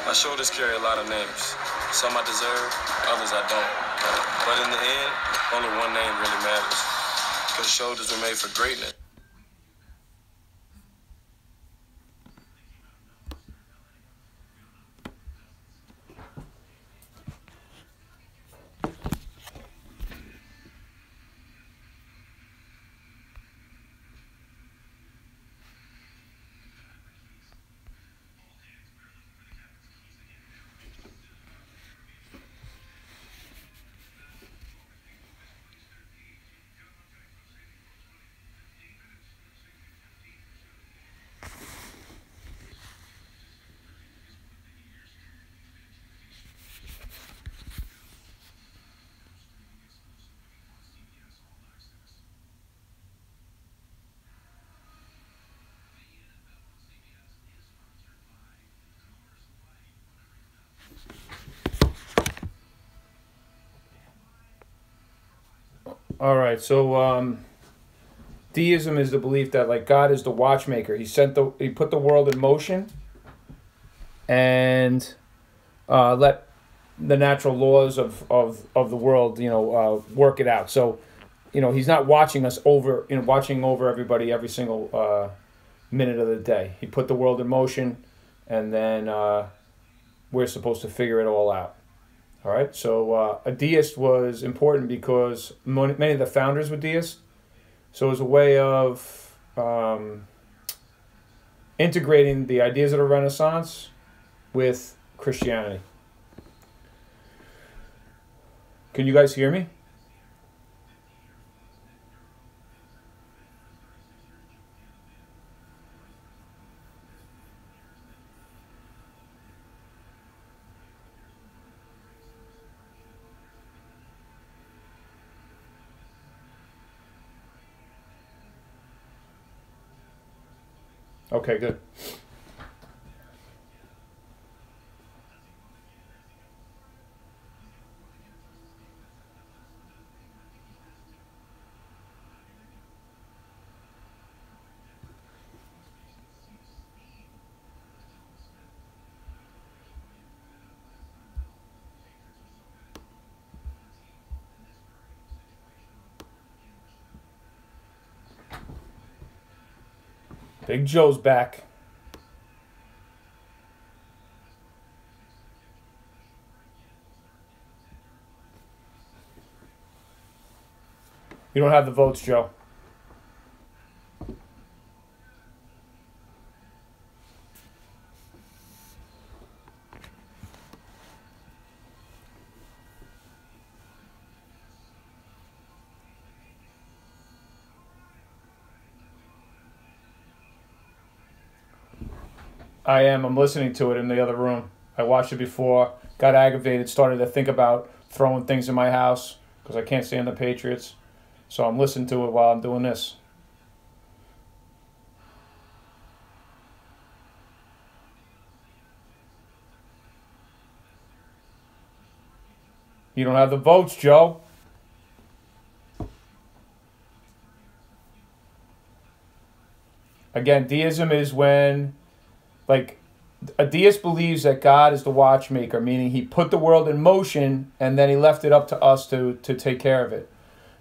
My shoulders carry a lot of names. Some I deserve, others I don't. But in the end, only one name really matters. Because shoulders were made for greatness. All right, so deism is the belief that like God is the watchmaker. He put the world in motion, and let the natural laws of the world, work it out. So, he's not watching us over, watching over everybody every single minute of the day. He put the world in motion, and then we're supposed to figure it all out. All right, so a deist was important because many of the founders were deists. So it was a way of integrating the ideas of the Renaissance with Christianity. Can you guys hear me? Okay, good. Big Joe's back. You don't have the votes, Joe. I am. I'm listening to it in the other room. I watched it before, got aggravated, started to think about throwing things in my house because I can't stand the Patriots. So I'm listening to it while I'm doing this. You don't have the votes, Joe. Again, deism is when, like, a deist believes that God is the watchmaker, meaning he put the world in motion and then he left it up to us to take care of it.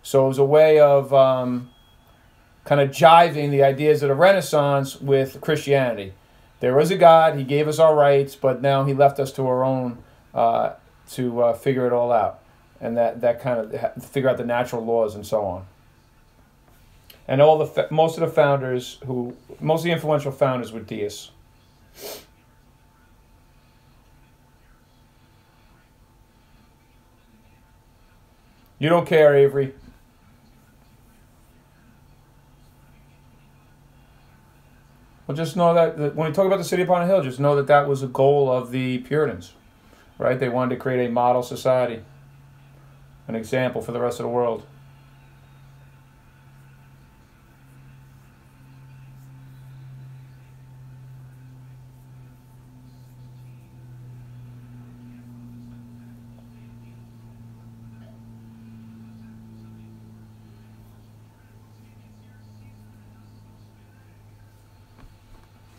So it was a way of kind of jiving the ideas of the Renaissance with Christianity. there was a God. He gave us our rights, but now he left us to our own to figure it all out, and that kind of figure out the natural laws and so on. And most of the influential founders were deists. You don't care, Avery. Well, just know that when we talk about the city upon a hill, just know that that was a goal of the Puritans, right? They wanted to create a model society, an example for the rest of the world.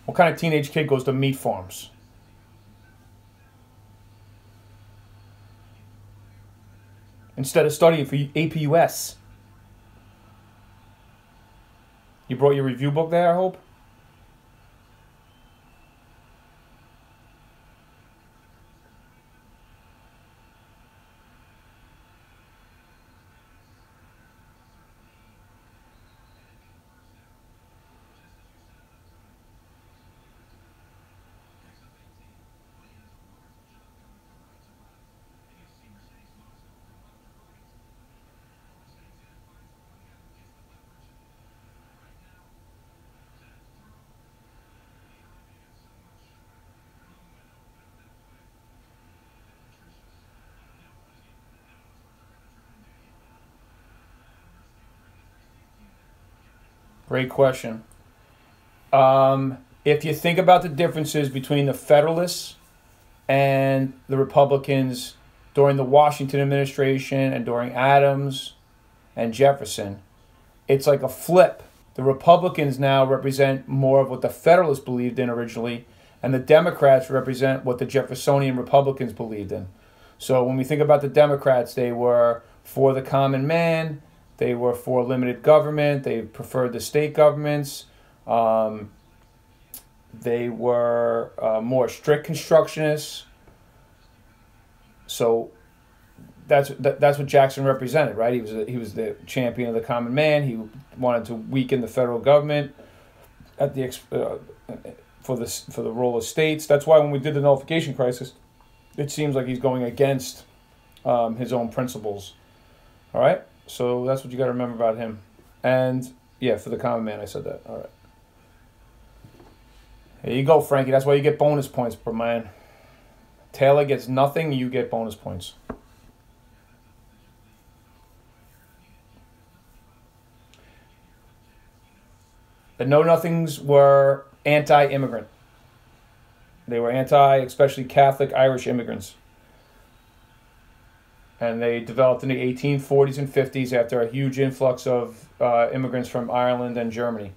What kind of teenage kid goes to meat farms? Instead of studying for APUS. You brought your review book there, I hope? Great question. If you think about the differences between the Federalists and the Republicans during the Washington administration and during Adams and Jefferson, it's like a flip. The Republicans now represent more of what the Federalists believed in originally, and the Democrats represent what the Jeffersonian Republicans believed in. So when we think about the Democrats, they were for the common man, they were for limited government, they preferred the state governments, they were more strict constructionists. So that's what Jackson represented, right? He was the champion of the common man. He wanted to weaken the federal government at the for the role of states. That's why when we did the nullification crisis, it seems like he's going against his own principles. All right, so that's what you got to remember about him. And yeah, for the common man, I said that. All right. There you go, Frankie. That's why you get bonus points per man. Taylor gets nothing. You get bonus points. The know-nothings were anti-immigrant. They were especially Catholic Irish immigrants. And they developed in the 1840s and 50s after a huge influx of immigrants from Ireland and Germany.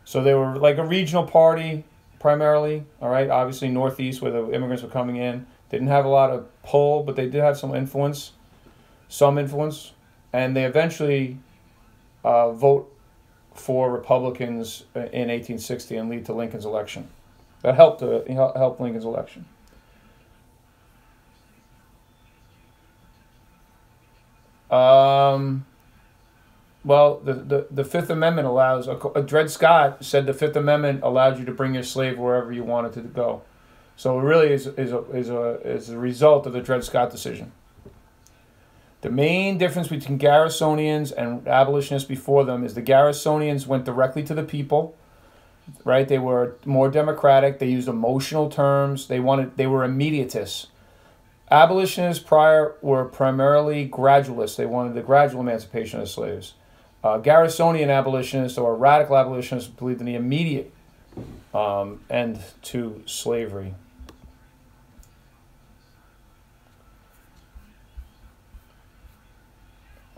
So they were like a regional party, primarily, all right? Obviously Northeast, where the immigrants were coming in. They didn't have a lot of pull, but they did have some influence. And they eventually vote for Republicans in 1860 and lead to Lincoln's election. That helped Lincoln's election. Well, the Fifth Amendment allows. Dred Scott said the Fifth Amendment allowed you to bring your slave wherever you wanted to go. So it really is a result of the Dred Scott decision. The main difference between Garrisonians and abolitionists before them is the Garrisonians went directly to the people, right? They were more democratic. They used emotional terms. They were immediatists. Abolitionists prior were primarily gradualists. They wanted the gradual emancipation of slaves. Garrisonian abolitionists or radical abolitionists believed in the immediate end to slavery.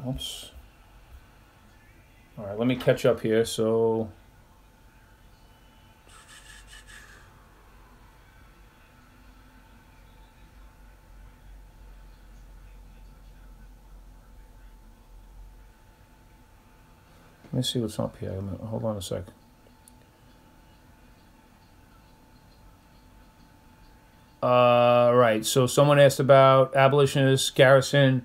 Oops. All right, let me catch up here. So, let me see what's up here. Hold on a sec. Right. So someone asked about abolitionists, Garrison,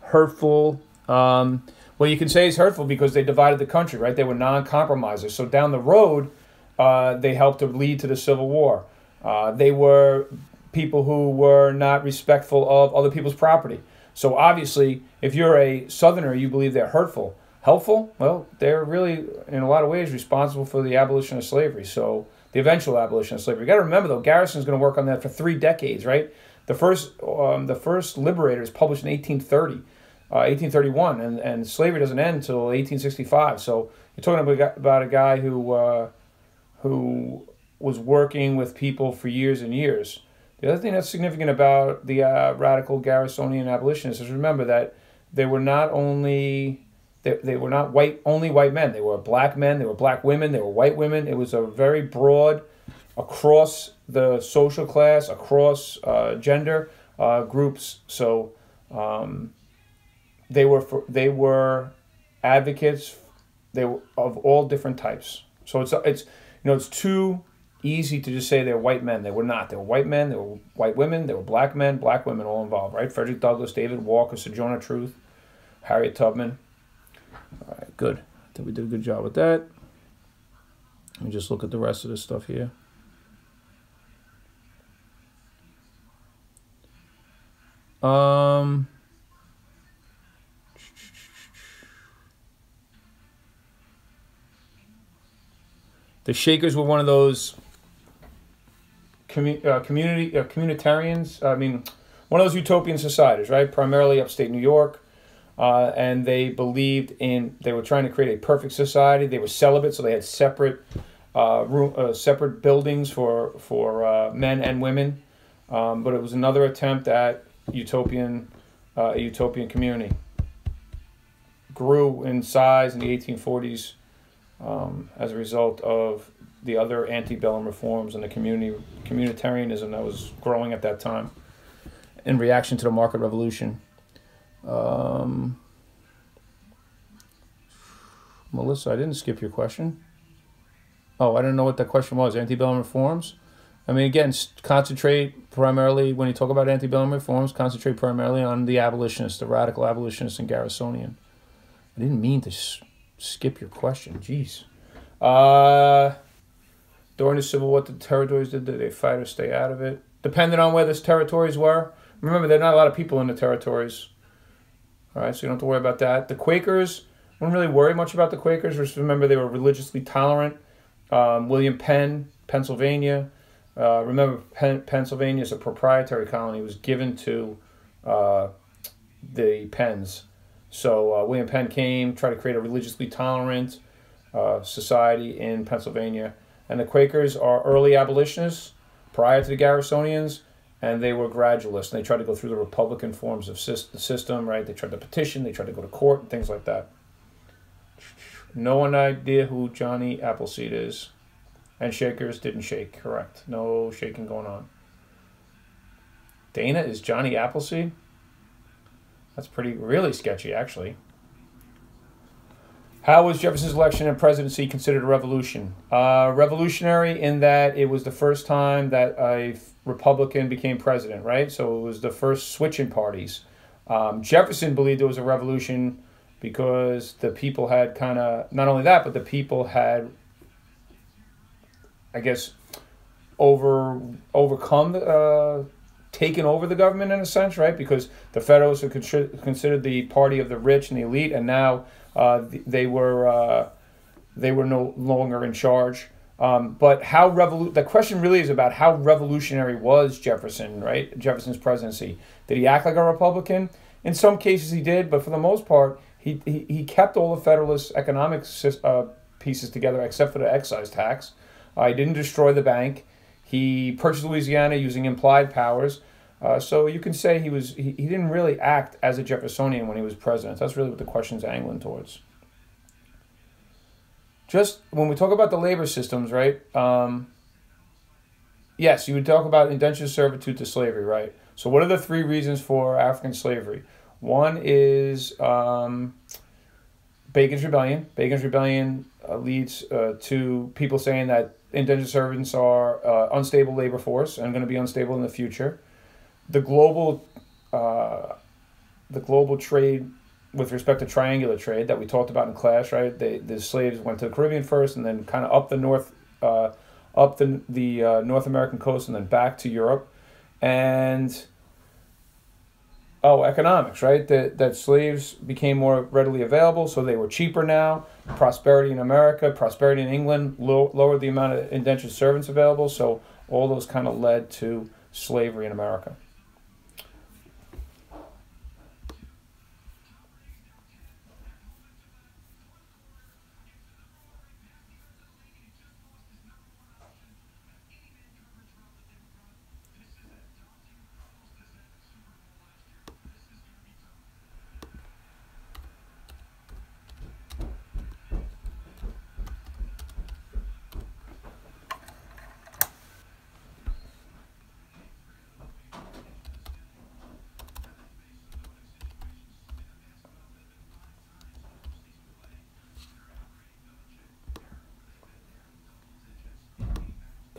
hurtful. Well, you can say it's hurtful because they divided the country, right? They were non-compromisers. So down the road, they helped to lead to the Civil War. They were people who were not respectful of other people's property. So obviously, if you're a Southerner, you believe they're hurtful. Helpful? Well, they're really, in a lot of ways, responsible for the abolition of slavery. So the eventual abolition of slavery. You got to remember, though, Garrison's going to work on that for 3 decades, right? The first Liberators published in 1831, and slavery doesn't end until 1865. So you're talking about a guy who was working with people for years and years. The other thing that's significant about the radical Garrisonian abolitionists is remember that they were not only they were not only white men. They were black men. They were black women. They were white women. It was a very broad, across the social class, across gender groups. So they were advocates. They were of all different types. So it's too easy to just say they're white men. They were not. They were white men. They were white women. They were black men, black women, all involved, right? Frederick Douglass, David Walker, Sojourner Truth, Harriet Tubman. All right, good. I think we did a good job with that. Let me just look at the rest of this stuff here. The Shakers were one of those communitarians. I mean, one of those utopian societies, right? Primarily upstate New York. And they believed they were trying to create a perfect society. They were celibate, so they had separate separate buildings for men and women. But it was another attempt at a utopian community. Grew in size in the 1840s as a result of the other antebellum reforms and the communitarianism that was growing at that time in reaction to the market revolution. Melissa, I didn't skip your question. Oh, I didn't know what that question was. Antebellum reforms? I mean, again, concentrate primarily, when you talk about antebellum reforms, concentrate primarily on the abolitionists, the radical abolitionists and Garrisonian. I didn't mean to skip your question. Jeez. During the Civil War, what the territories did they fight or stay out of it? Depending on where those territories were. Remember, there are not a lot of people in the territories. All right, so you don't have to worry about that. The Quakers, I don't really worry much about the Quakers. Just remember, they were religiously tolerant. William Penn, Pennsylvania. Remember, Pennsylvania is a proprietary colony. It was given to the Penns. So William Penn came, tried to create a religiously tolerant society in Pennsylvania. And the Quakers are early abolitionists prior to the Garrisonians. And they were gradualists. And they tried to go through the Republican forms of the system, right? They tried to petition. They tried to go to court and things like that. No idea who Johnny Appleseed is. And Shakers didn't shake. Correct. No shaking going on. Dana is Johnny Appleseed? That's really sketchy, actually. How was Jefferson's election and presidency considered a revolution? Revolutionary in that it was the first time that a Republican became president, right? So it was the first switch in parties. Jefferson believed it was a revolution because the people had kind of, not only that, but the people had, I guess, overcome, taken over the government in a sense, right? Because the Federalists were considered the party of the rich and the elite, and now they were no longer in charge. But the question really is about how revolutionary was Jefferson, right? Jefferson's presidency. Did he act like a Republican? In some cases he did, but for the most part, he kept all the Federalist economic pieces together except for the excise tax. He didn't destroy the bank. He purchased Louisiana using implied powers. So you can say he didn't really act as a Jeffersonian when he was president. That's really what the question's angling towards. Just when we talk about the labor systems, right? Yes, you would talk about indentured servitude to slavery, right? So what are the 3 reasons for African slavery? One is Bacon's Rebellion. Bacon's Rebellion leads to people saying that indentured servants are unstable labor force and going to be unstable in the future. The global trade with respect to triangular trade that we talked about in class, right? The slaves went to the Caribbean first, and then kind of up the north, up the North American coast, and then back to Europe. And economics, right? That slaves became more readily available, so they were cheaper now. Prosperity in America, prosperity in England lowered the amount of indentured servants available, so all those kind of led to slavery in America.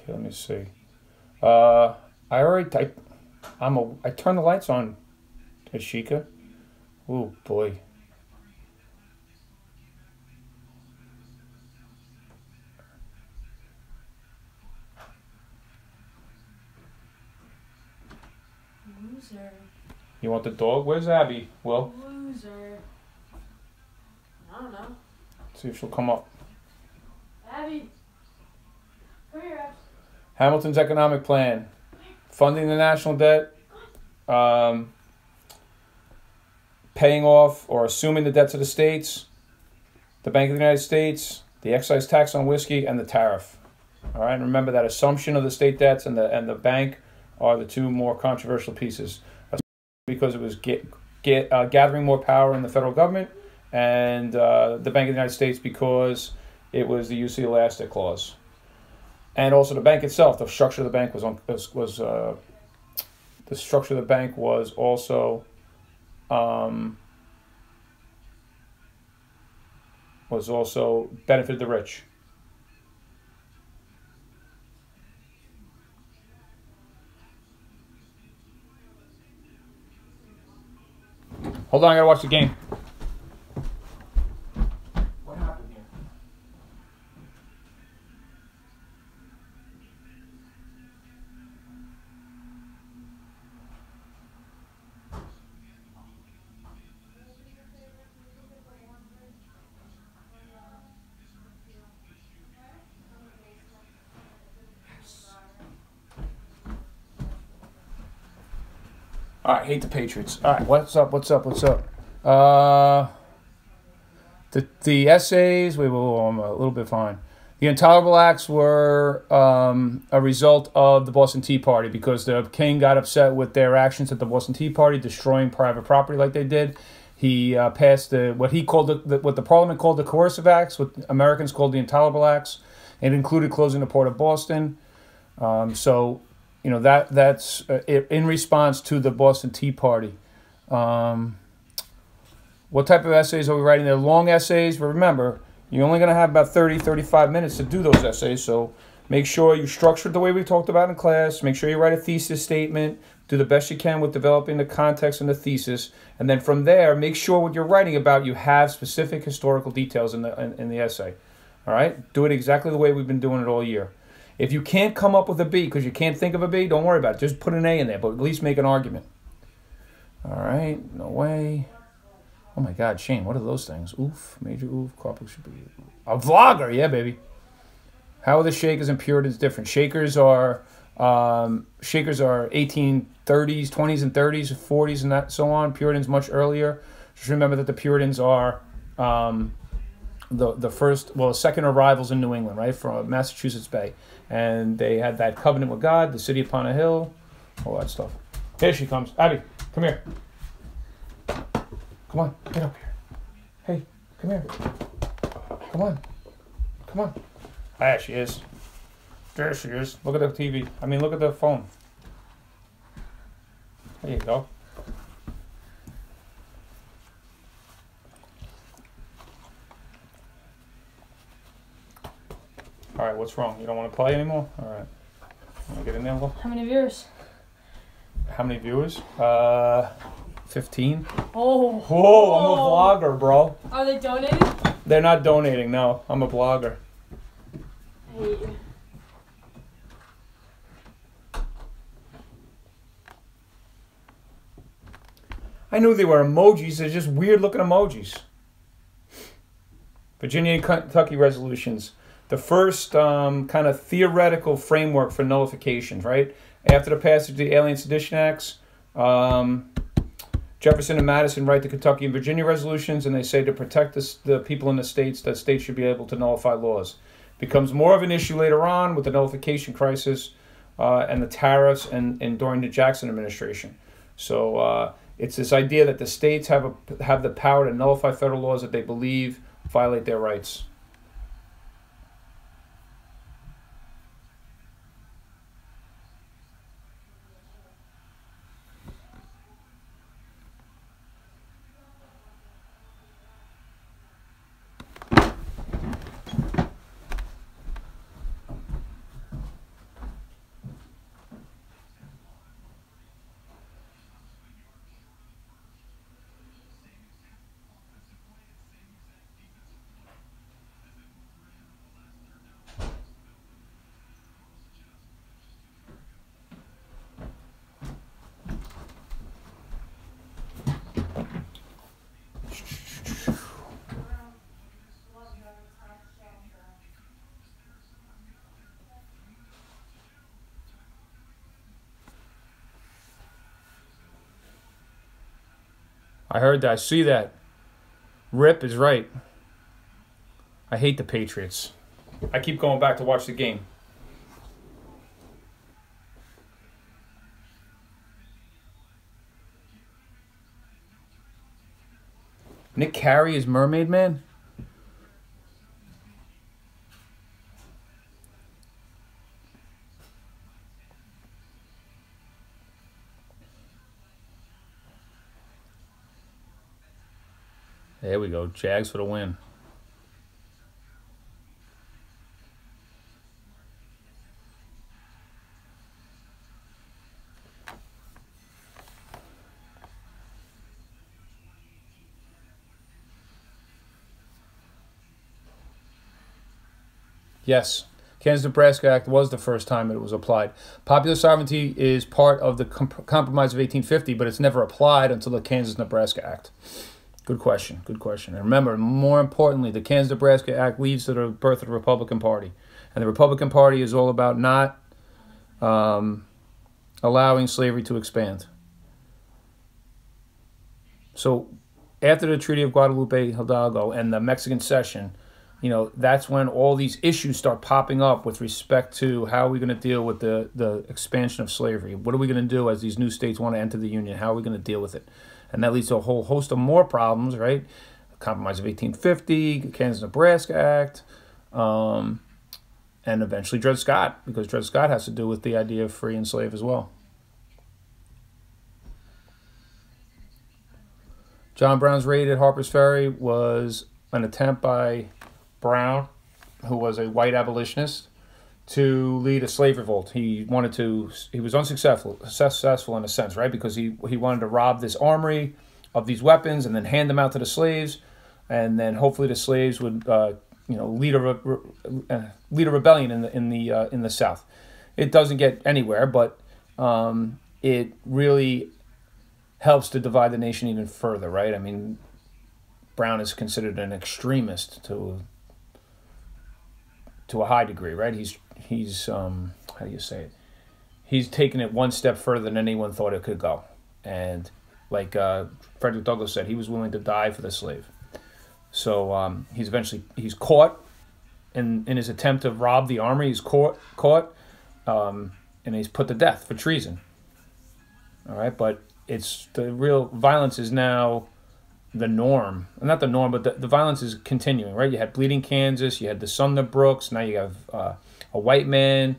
Let me see. I turned the lights on, Ashika. Oh boy. Loser. You want the dog? Where's Abby? Will? Loser. I don't know. See if she'll come up. Abby. Come here, Abby. Hamilton's economic plan. Funding the national debt. Paying off or assuming the debts of the states. The Bank of the United States. The excise tax on whiskey and the tariff. All right, and remember that assumption of the state debts and the bank are the two more controversial pieces, because it was gathering more power in the federal government, and the Bank of the United States because it was the use of the elastic clause, and also the bank itself. The structure of the bank was also benefited the rich. Hold on, I gotta watch the game. What happened here? All right, hate the Patriots. All right, what's up? The essays, I'm a little bit fine. The intolerable acts were a result of the Boston Tea Party, because the king got upset with their actions at the Boston Tea Party, destroying private property like they did. He passed what the Parliament called the coercive acts, what Americans called the intolerable acts. It included closing the port of Boston. That's in response to the Boston Tea Party. What type of essays are we writing? They're long essays, but remember, you're only going to have about 30, 35 minutes to do those essays, so make sure you structure it the way we talked about in class. Make sure you write a thesis statement. Do the best you can with developing the context and the thesis, and then from there, make sure what you're writing about, you have specific historical details in the essay. All right? Do it exactly the way we've been doing it all year. If you can't come up with a B because you can't think of a B, don't worry about it. Just put an A in there, but at least make an argument. All right, no way. Oh my God, Shane, what are those things? Oof, major oof, corporate should be a vlogger, yeah, baby. How are the Shakers and Puritans different? Shakers are 1830s, 20s and 30s, 40s, and that so on. Puritans much earlier. Just remember that the Puritans are the second arrivals in New England, right, from Massachusetts Bay. And they had that covenant with God, the city upon a hill, all that stuff. Here she comes. Abby, come here. Come on, get up here. Hey, come here. Come on. Ah, she is. There she is. Look at the TV. Look at the phone. There you go. All right, what's wrong? You don't want to play anymore? All right. Want to get in there, Will? How many viewers? How many viewers? 15. Oh. Whoa, I'm a vlogger, bro. Are they donating? They're not donating, no. I'm a vlogger. I hate you. I knew they were emojis. They're just weird looking emojis. Virginia and Kentucky resolutions. The first kind of theoretical framework for nullifications, right? After the passage of the Alien Sedition Acts, Jefferson and Madison write the Kentucky and Virginia resolutions, and they say to protect the people in the states, that states should be able to nullify laws. Becomes more of an issue later on with the nullification crisis and the tariffs and during the Jackson administration. So it's this idea that the states have the power to nullify federal laws that they believe violate their rights. I heard that. I see that. Rip is right. I hate the Patriots. I keep going back to watch the game. Nick Carey is Mermaid Man? There we go. Jags for the win. Yes. Kansas-Nebraska Act was the first time it was applied. Popular sovereignty is part of the Compromise of 1850, but it's never applied until the Kansas-Nebraska Act. Good question. Good question. And remember, more importantly, the Kansas-Nebraska Act leads to the birth of the Republican Party. And the Republican Party is all about not allowing slavery to expand. So after the Treaty of Guadalupe Hidalgo and the Mexican Cession, you know, that's when all these issues start popping up with respect to how are we going to deal with the expansion of slavery? What are we going to do as these new states want to enter the Union? How are we going to deal with it? And that leads to a whole host of more problems, right? Compromise of 1850, Kansas-Nebraska Act, and eventually Dred Scott, because Dred Scott has to do with the idea of free and slave as well. John Brown's raid at Harper's Ferry was an attempt by Brown, who was a white abolitionist, to lead a slave revolt. He was successful in a sense, right? Because he wanted to rob this armory of these weapons and then hand them out to the slaves, and then hopefully the slaves would, lead a rebellion in the South. It doesn't get anywhere, but it really helps to divide the nation even further, right? I mean, Brown is considered an extremist to a high degree, right? He's how do you say it? He's taken it one step further than anyone thought it could go. And like Frederick Douglass said, he was willing to die for the slave. So he's caught in his attempt to rob the army. He's caught, and he's put to death for treason. All right, but it's the real violence is now the norm. Not the norm, but the violence is continuing, right? You had Bleeding Kansas, you had the Sumner Brooks, now you have a white man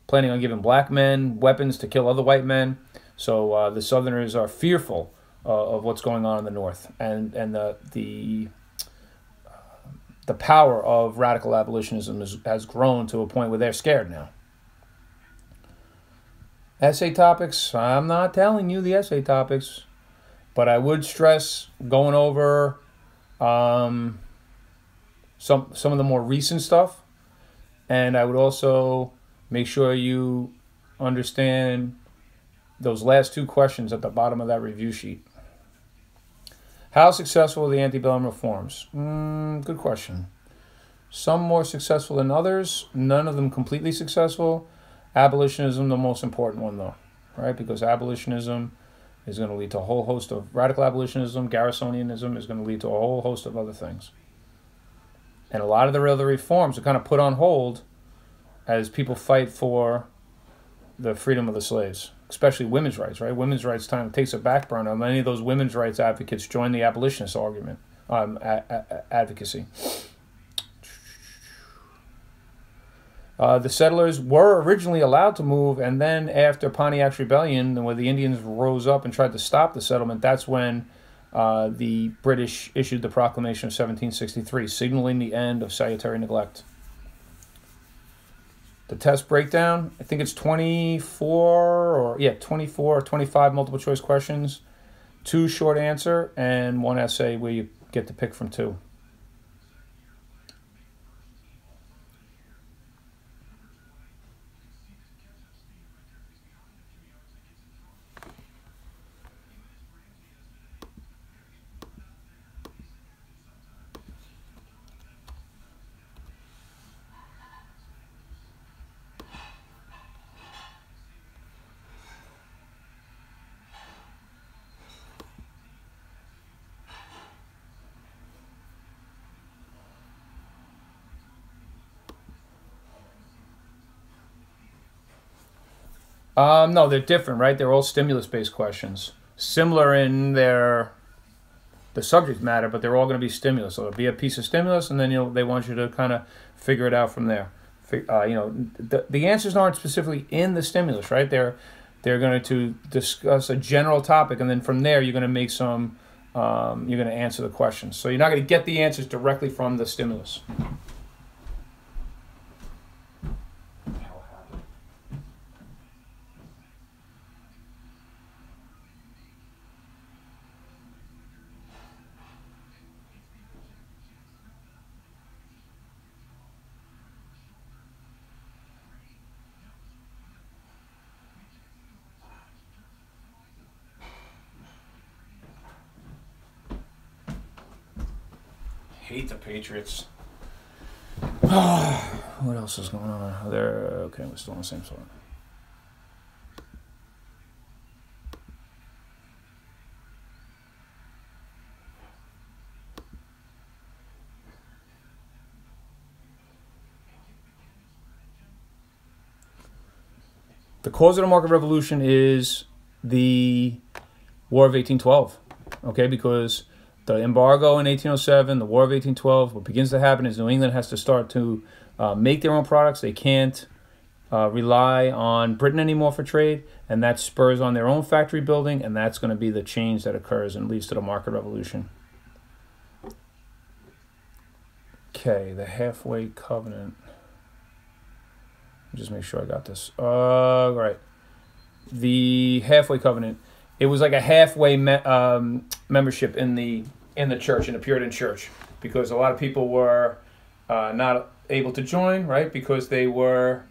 planning on giving black men weapons to kill other white men. So the Southerners are fearful of what's going on in the North, and the the power of radical abolitionism has grown to a point where they're scared now. Essay topics, I'm not telling you the essay topics, but I would stress going over some of the more recent stuff, and I would also make sure you understand those last two questions at the bottom of that review sheet. How successful are the antebellum reforms? Good question. Some more successful than others, none of them completely successful. Abolitionism, the most important one, though, right? Because abolitionism is going to lead to a whole host of radical abolitionism. Garrisonianism is going to lead to a whole host of other things. And a lot of the other reforms are kind of put on hold as people fight for the freedom of the slaves, especially women's rights, right? Women's rights time takes a back burner. Many of those women's rights advocates join the abolitionist argument, advocacy. The settlers were originally allowed to move, and then after Pontiac's Rebellion, where the Indians rose up and tried to stop the settlement, that's when the British issued the Proclamation of 1763, signaling the end of salutary neglect. The test breakdown, I think it's 24 or 25 multiple choice questions, 2 short answer, and 1 essay where you get to pick from 2. No, they're different, right? They're all stimulus-based questions. Similar in the subject matter, but they're all going to be stimulus. So it'll be a piece of stimulus, and then they want you to kind of figure it out from there. The answers aren't specifically in the stimulus, right? They're going to discuss a general topic, and then from there you're going to make some. You're going to answer the questions. So you're not going to get the answers directly from the stimulus. Hate the Patriots. What else is going on? Okay, we're still on the same spot. The cause of the market revolution is the War of 1812. Okay, because the embargo in 1807, the War of 1812, what begins to happen is New England has to start to make their own products. They can't rely on Britain anymore for trade, and that spurs on their own factory building, and that's going to be the change that occurs and leads to the market revolution. Okay, the halfway covenant. Just make sure I got this. Right. The halfway covenant. It was like a halfway membership in the church, in the Puritan church, because a lot of people were not able to join, right? Because they didn't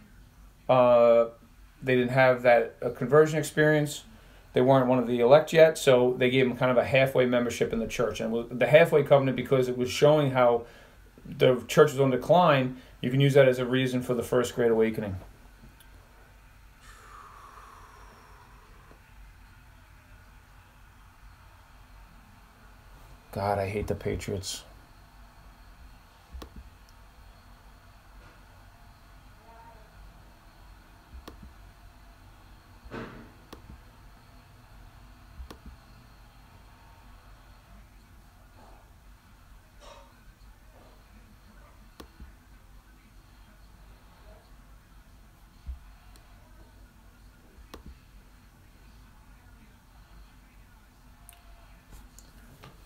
have that conversion experience. They weren't one of the elect yet, so they gave them kind of a halfway membership in the church. And the halfway covenant, because it was showing how the church was on decline, you can use that as a reason for the First Great Awakening. God, I hate the Patriots.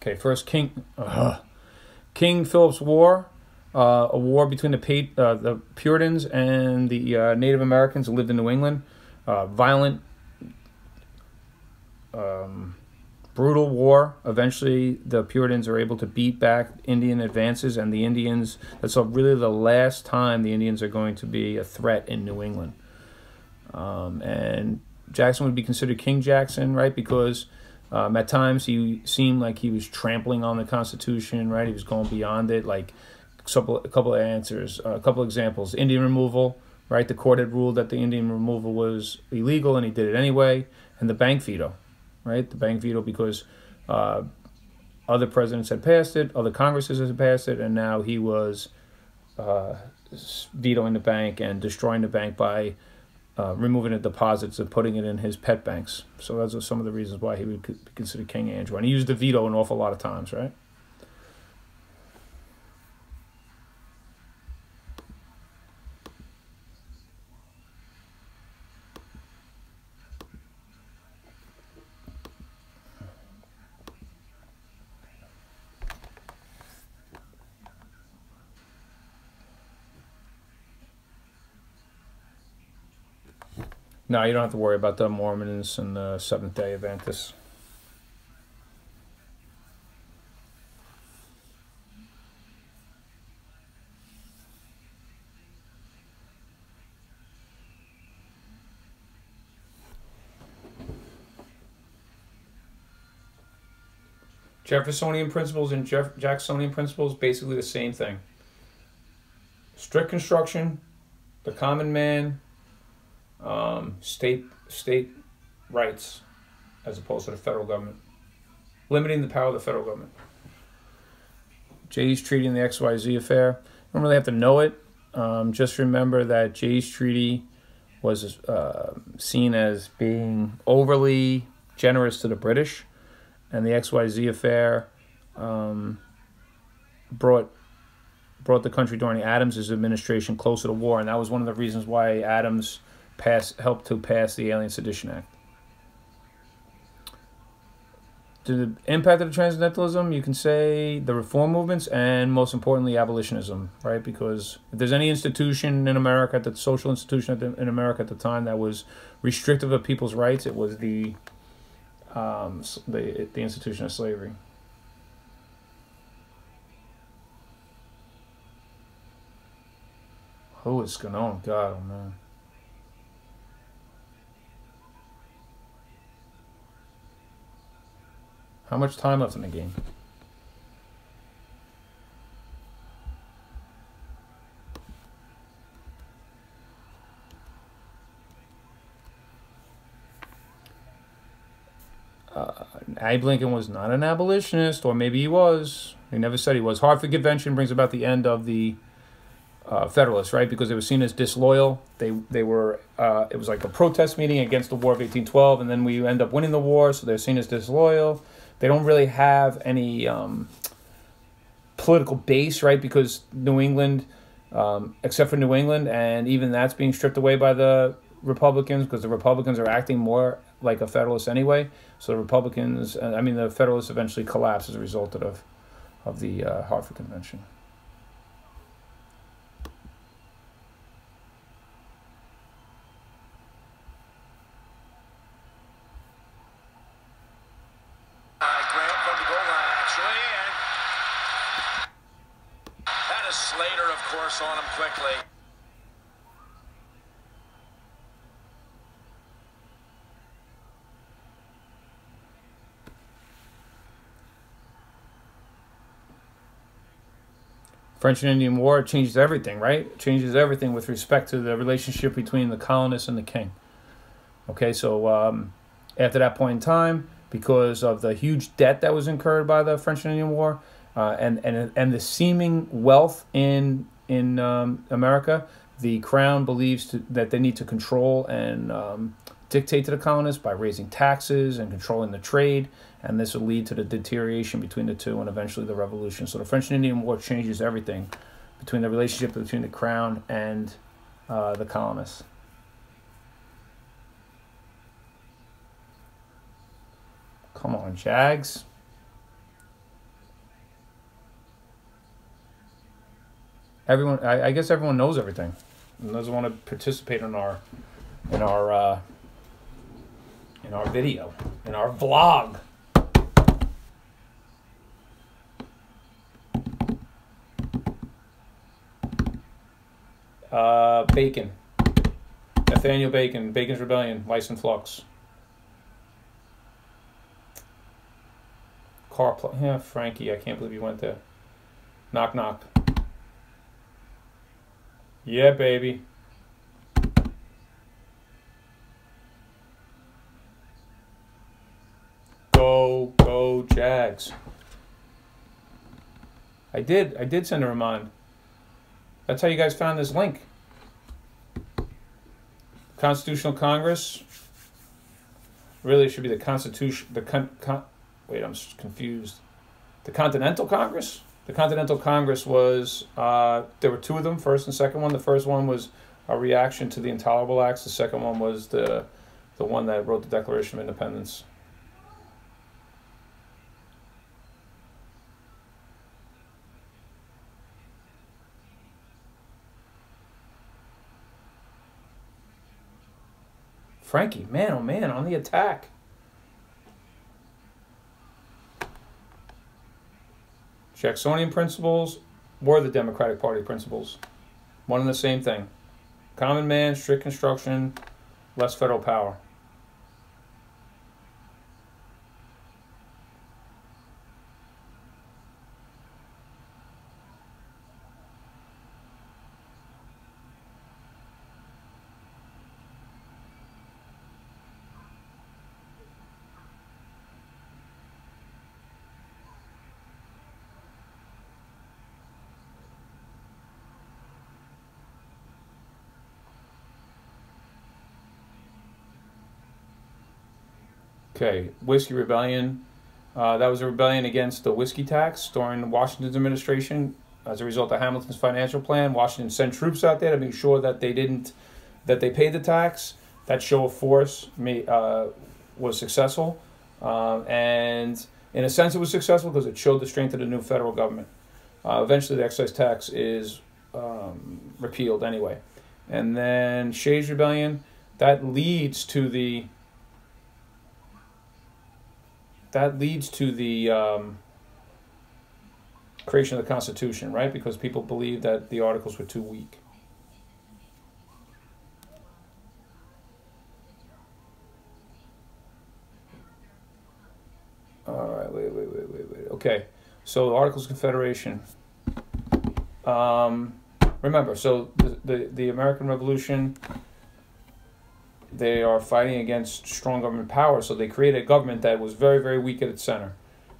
Okay, first King Philip's War. a war between the Puritans and the Native Americans who lived in New England. Violent, brutal war. Eventually, the Puritans are able to beat back Indian advances, and the Indians. That's really the last time the Indians are going to be a threat in New England. And Jackson would be considered King Jackson, right? Because at times he seemed like he was trampling on the Constitution, right? He was going beyond it. Like a couple of answers, a couple of examples. Indian removal, right? The court had ruled that the Indian removal was illegal, and he did it anyway. And the bank veto, right? The bank veto because other presidents had passed it, other Congresses had passed it, and now he was vetoing the bank and destroying the bank by removing the deposits and putting it in his pet banks. So those are some of the reasons why he would be considered King Andrew. And he used the veto an awful lot of times, right? No, you don't have to worry about the Mormons and the Seventh-day Adventists. Jeffersonian principles and Jacksonian principles, basically the same thing. Strict construction, the common man, state rights as opposed to the federal government, limiting the power of the federal government. Jay's Treaty and the XYZ affair. You don't really have to know it. Just remember that Jay's Treaty was seen as being overly generous to the British, and the XYZ affair brought the country during Adams' administration closer to war, and that was one of the reasons why Adams helped to pass the Alien Sedition Act. To the impact of the transcendentalism, you can say the reform movements and, most importantly, abolitionism, right? Because if there's any institution in America, the social institution in America at the time that was restrictive of people's rights, it was the institution of slavery. Who is going on? God, oh man. How much time left in the game? Abe Lincoln was not an abolitionist, or maybe he was. He never said he was. Hartford Convention brings about the end of the Federalists, right? Because they were seen as disloyal. They were. It was like a protest meeting against the War of 1812, and then we end up winning the war, so they're seen as disloyal. They don't really have any political base, right? Because New England, except for New England, and even that's being stripped away by the Republicans, because the Republicans are acting more like a Federalist anyway. So the Federalists eventually collapsed as a result of the Hartford Convention. Slater, of course, on him quickly. French and Indian War changes everything, right? It changes everything with respect to the relationship between the colonists and the king. Okay, so after that point in time, because of the huge debt that was incurred by the French and Indian War, and the seeming wealth in America, the crown believes that they need to control and dictate to the colonists by raising taxes and controlling the trade, and this will lead to the deterioration between the two and eventually the revolution. So the French and Indian War changes everything between the relationship between the crown and the colonists. Come on, Jags. Everyone, I guess everyone knows everything and doesn't want to participate in our video, in our vlog. Bacon. Nathaniel Bacon. Bacon's Rebellion. Lice and Flux. Yeah, Frankie. I can't believe you went there. Knock knock. Yeah, baby. Go Jags. I did send a remind. That's how you guys found this link. Constitutional Congress. Really, it should be the Constitution. Wait, I'm confused. The Continental Congress. The Continental Congress was. There were two of them, first and second one. The first one was a reaction to the Intolerable Acts. The second one was the one that wrote the Declaration of Independence. Frankie, man, oh man, on the attack. Jacksonian principles were the Democratic Party principles. One and the same thing. Common man, strict construction, less federal power. Okay, Whiskey Rebellion. That was a rebellion against the whiskey tax during Washington's administration. As a result of Hamilton's financial plan, Washington sent troops out there to make sure that they paid the tax. That show of force was successful, and in a sense, it was successful because it showed the strength of the new federal government. Eventually, the excise tax is repealed anyway, and then Shays Rebellion. That leads to the creation of the Constitution, right? Because people believed that the articles were too weak. All right, wait. Okay, so the Articles of Confederation. Remember, so the American Revolution, they are fighting against strong government power, so they created a government that was very, very weak at its center.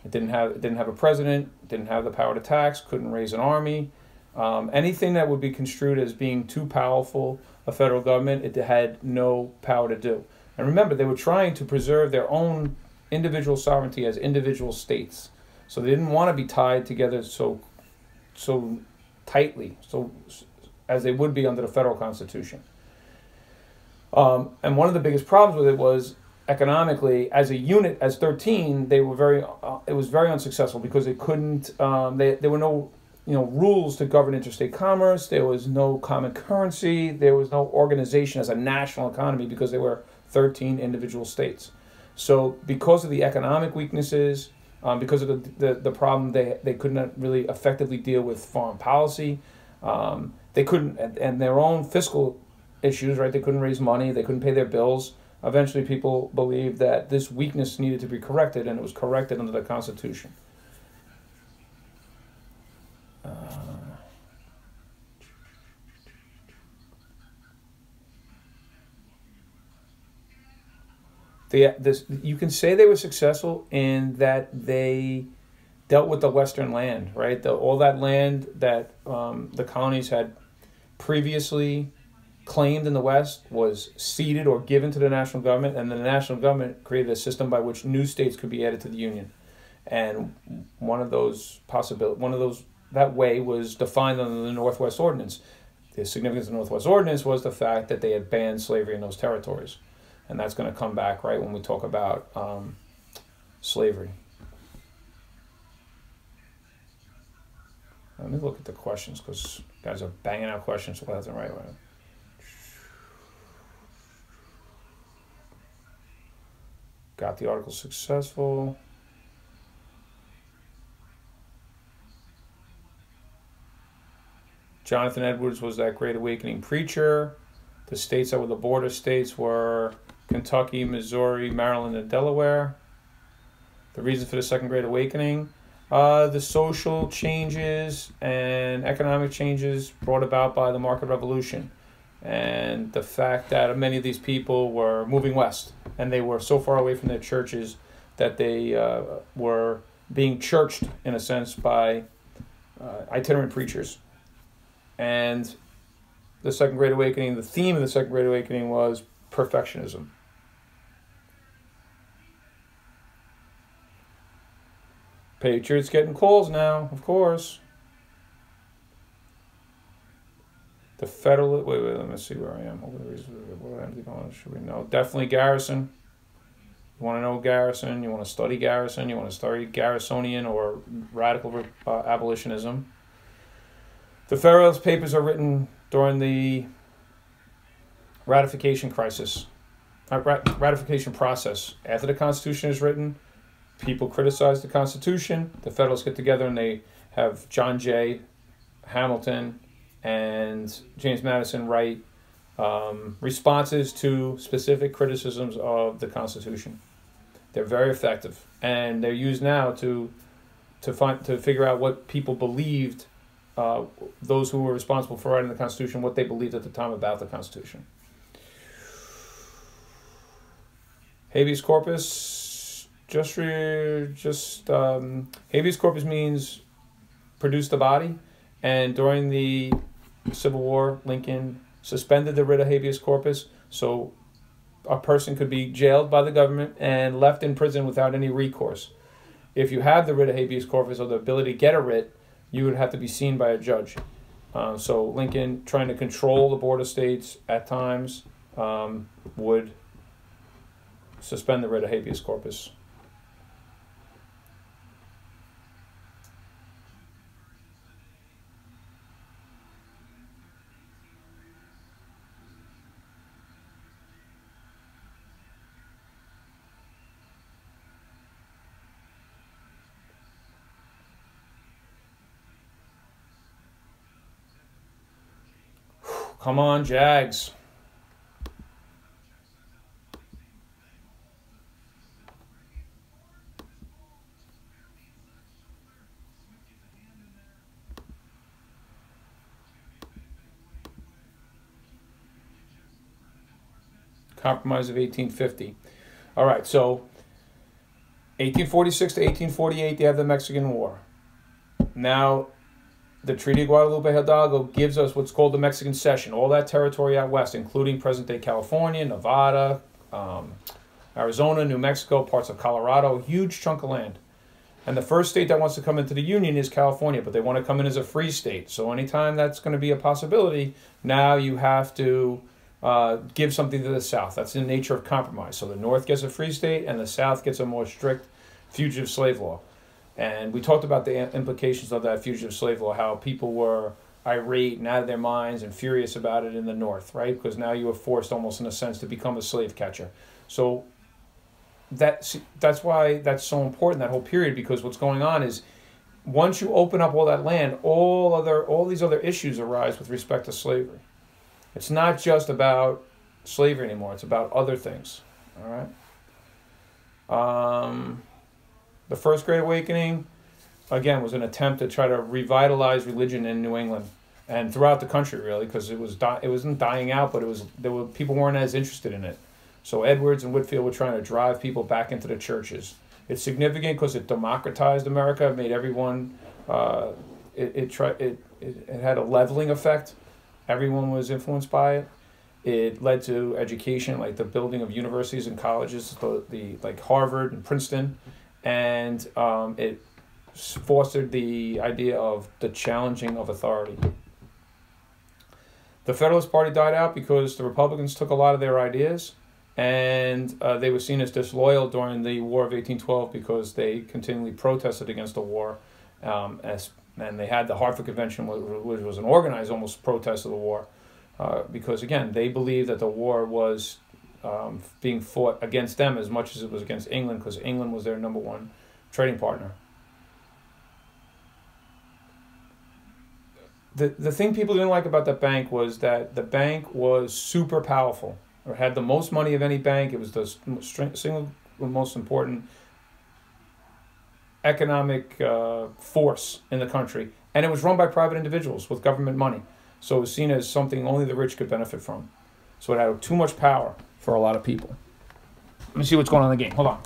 It didn't have a president, didn't have the power to tax, couldn't raise an army. Anything that would be construed as being too powerful, a federal government, it had no power to do. And remember, they were trying to preserve their own individual sovereignty as individual states. So they didn't want to be tied together so tightly, so as they would be under the federal Constitution. And one of the biggest problems with it was economically, as a unit, as 13, they were it was very unsuccessful because they couldn't. There were no, rules to govern interstate commerce. There was no common currency. There was no organization as a national economy because they were 13 individual states. So because of the economic weaknesses, because of the problem, they could not really effectively deal with foreign policy. They couldn't, and their own fiscal issues, right? They couldn't raise money. They couldn't pay their bills. Eventually, people believed that this weakness needed to be corrected, and it was corrected under the Constitution. You can say they were successful in that they dealt with the Western land, right? All that land that the colonies had previously claimed in the West was ceded or given to the national government, and the national government created a system by which new states could be added to the Union. And that way was defined under the Northwest Ordinance. The significance of the Northwest Ordinance was the fact that they had banned slavery in those territories. And that's going to come back, right, when we talk about slavery. Let me look at the questions, because Guys are banging out questions left and right. Got the article successful. Jonathan Edwards was that Great Awakening preacher. The states that were the border states were Kentucky, Missouri, Maryland, and Delaware. The reason for the Second Great Awakening, the social changes and economic changes brought about by the market revolution, and the fact that many of these people were moving west, and they were so far away from their churches that they were being churched, in a sense, by itinerant preachers. And the Second Great Awakening, the theme of the Second Great Awakening was perfectionism. Patriots getting calls now, of course. The federal... Wait, let me see where I am. What should we know? Definitely Garrison. You want to know Garrison? You want to study Garrison? You want to study Garrisonian or radical abolitionism? The Federalist Papers are written during the ratification crisis. Ratification process. After the Constitution is written, people criticize the Constitution. The Federalists get together and they have John Jay, Hamilton, and James Madison write responses to specific criticisms of the Constitution. They're very effective, and they're used now to figure out what people believed. Those who were responsible for writing the Constitution, what they believed at the time about the Constitution. Habeas corpus, habeas corpus means produce the body, and during the Civil War, Lincoln suspended the writ of habeas corpus, so a person could be jailed by the government and left in prison without any recourse. If you have the writ of habeas corpus or the ability to get a writ, you would have to be seen by a judge. So Lincoln, trying to control the border states at times, would suspend the writ of habeas corpus. Come on, Jags. Compromise of 1850. All right, so 1846 to 1848, they have the Mexican War. Now, the Treaty of Guadalupe Hidalgo gives us what's called the Mexican Cession, all that territory out west, including present-day California, Nevada, Arizona, New Mexico, parts of Colorado, a huge chunk of land. And the first state that wants to come into the Union is California, but they want to come in as a free state. So anytime that's going to be a possibility, now you have to give something to the South. That's the nature of compromise. So the North gets a free state, and the South gets a more strict fugitive slave law. And we talked about the implications of that fugitive slave law, how people were irate and out of their minds and furious about it in the North, right? Because now you were forced almost in a sense to become a slave catcher. So that's why that's so important, that whole period, because what's going on is once you open up all that land, all these other issues arise with respect to slavery. It's not just about slavery anymore. It's about other things, all right? The First Great Awakening, again, was an attempt to try to revitalize religion in New England and throughout the country, really, because it wasn't dying out, but people weren't as interested in it. So Edwards and Whitefield were trying to drive people back into the churches. It's significant because it democratized America, it made everyone. It had a leveling effect. Everyone was influenced by it. It led to education, like the building of universities and colleges, like Harvard and Princeton. And it fostered the idea of the challenging of authority. The Federalist Party died out because the Republicans took a lot of their ideas, and they were seen as disloyal during the War of 1812 because they continually protested against the war. As And they had the Hartford Convention, which was an organized almost protest of the war, because again they believed that the war was being fought against them as much as it was against England, because England was their number one trading partner. The thing people didn't like about that bank was that the bank was super powerful, or had the most money of any bank. It was the single most important economic force in the country, and it was run by private individuals with government money. So it was seen as something only the rich could benefit from. So it had too much power for a lot of people. Let me see what's going on in the game. Hold on.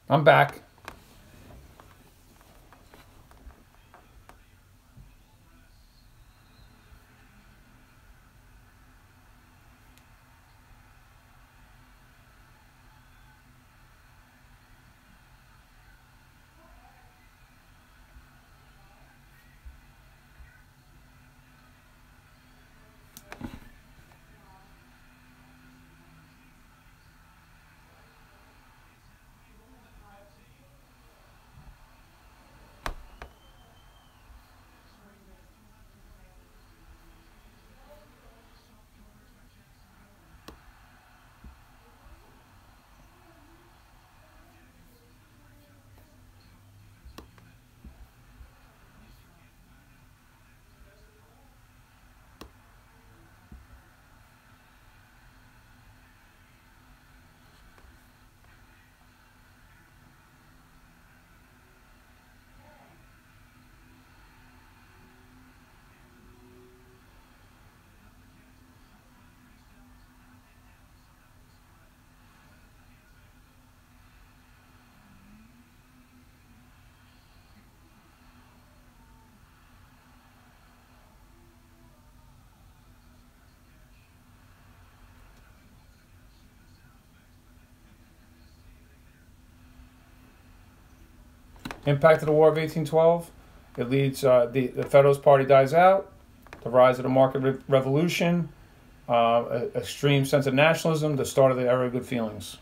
I'm back. Impact of the War of 1812. It leads, the Federalist Party dies out, the rise of the market revolution, extreme sense of nationalism, the start of the era of good feelings.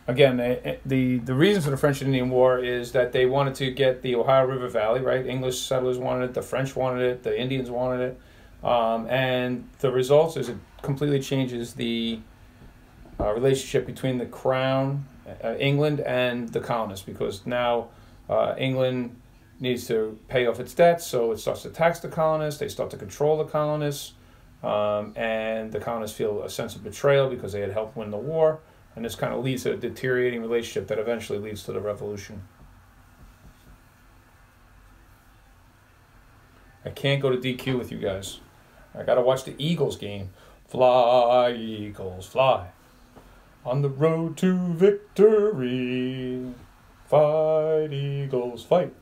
Again, the reasons for the French and Indian War is that they wanted to get the Ohio River Valley, right? English settlers wanted it, the French wanted it, the Indians wanted it. And the results is it completely changes the relationship between the Crown, England, and the colonists, because now England needs to pay off its debts, so it starts to tax the colonists, they start to control the colonists, and the colonists feel a sense of betrayal because they had helped win the war, and this kind of leads to a deteriorating relationship that eventually leads to the revolution. I can't go to DQ with you guys. I gotta watch the Eagles game. Fly, Eagles, fly. On the road to victory. Fight, Eagles, fight.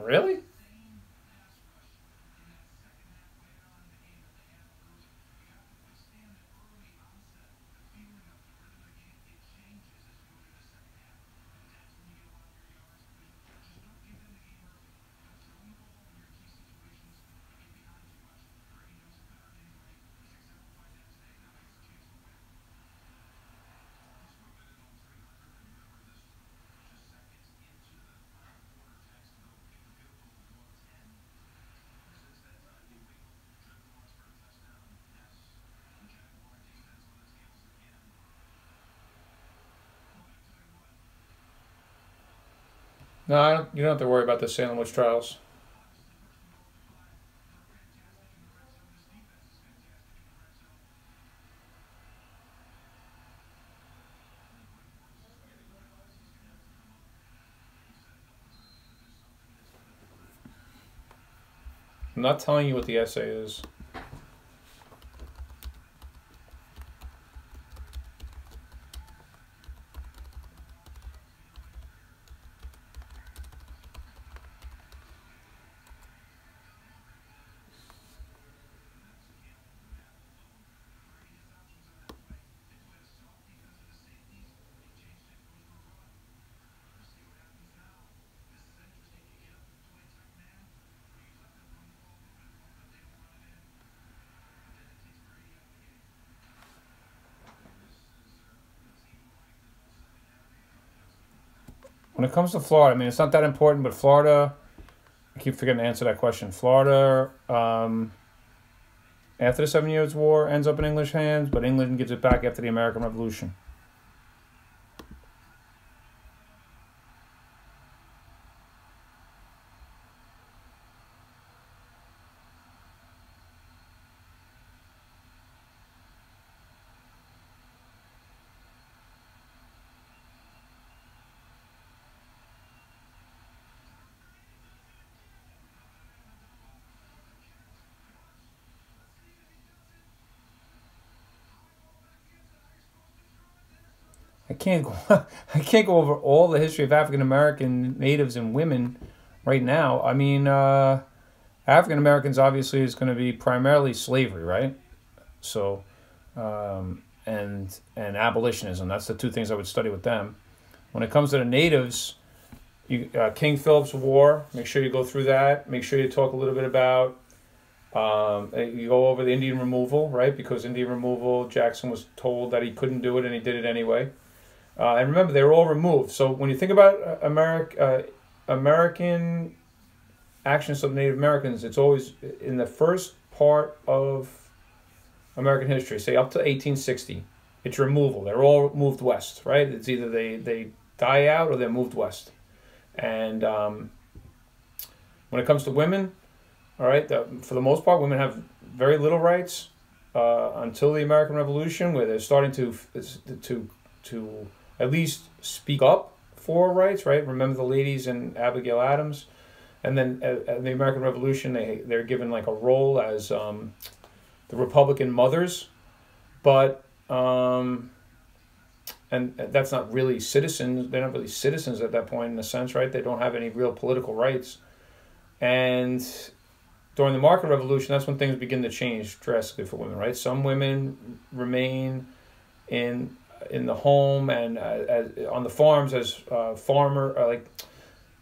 Really? No, you don't have to worry about the Salem witch trials. I'm not telling you what the essay is. When it comes to Florida, I mean, it's not that important, but Florida, I keep forgetting to answer that question. Florida, after the 7 Years' War, ends up in English hands, but England gives it back after the American Revolution. I can't go. I can't go over all the history of African American natives and women right now. I mean, African Americans obviously is going to be primarily slavery, right? So, and abolitionism. That's the two things I would study with them. When it comes to the natives, King Philip's War. Make sure you go through that. Make sure you talk a little bit about. You go over the Indian removal, right? Because Indian removal, Jackson was told that he couldn't do it, and he did it anyway. And remember, they were all removed. So when you think about American actions of Native Americans, it's always in the first part of American history, say up to 1860. It's removal. They're all moved west, right? It's either they die out or they're moved west. And when it comes to women, all right, for the most part, women have very little rights until the American Revolution, where they're starting to at least speak up for rights, right? Remember the ladies and Abigail Adams, and then at the American Revolution, they're given like a role as the Republican mothers, but and that's not really citizens. They're not really citizens at that point in a sense, right? They don't have any real political rights, and during the Market Revolution, that's when things begin to change drastically for women, right? Some women remain in the home and on the farms as farmer,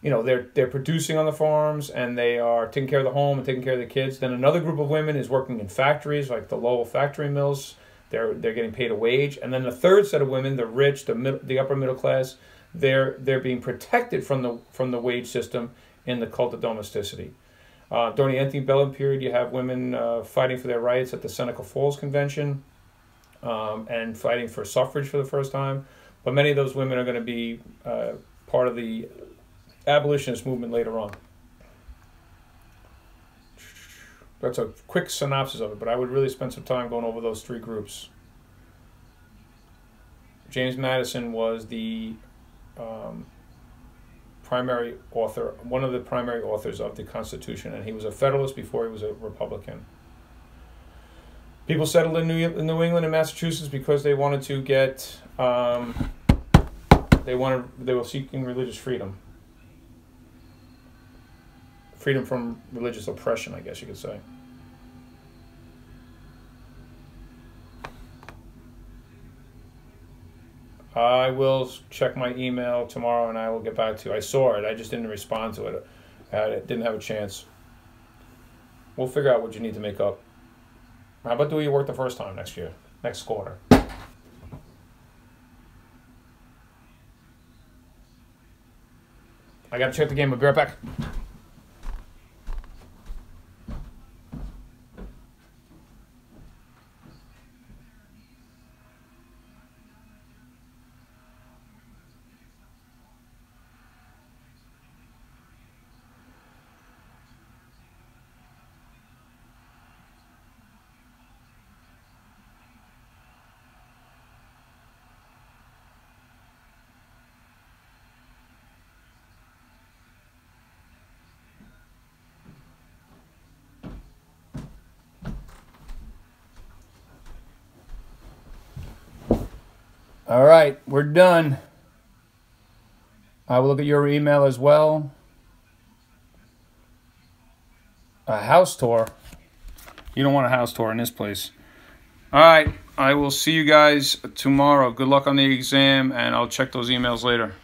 they're producing on the farms and they are taking care of the home and taking care of the kids. Then another group of women is working in factories, like the Lowell factory mills. They're getting paid a wage. And then the third set of women, the rich, the upper middle class, they're being protected from the wage system in the cult of domesticity. During the antebellum period, you have women fighting for their rights at the Seneca Falls Convention and fighting for suffrage for the first time. But many of those women are going to be part of the abolitionist movement later on. That's a quick synopsis of it, but I would really spend some time going over those three groups. James Madison was the primary author, one of the primary authors of the Constitution, and he was a Federalist before he was a Republican. People settled in New England and Massachusetts because they wanted to get, they were seeking religious freedom. Freedom from religious oppression, I guess you could say. I will check my email tomorrow and I will get back to you. I saw it. I just didn't respond to it. I didn't have a chance. We'll figure out what you need to make up. How about doing your work the first time next quarter? I got to check the game. I'll be right back. All right, we're done. I will look at your email as well. A house tour. You don't want a house tour in this place. All right, I will see you guys tomorrow. Good luck on the exam, and I'll check those emails later.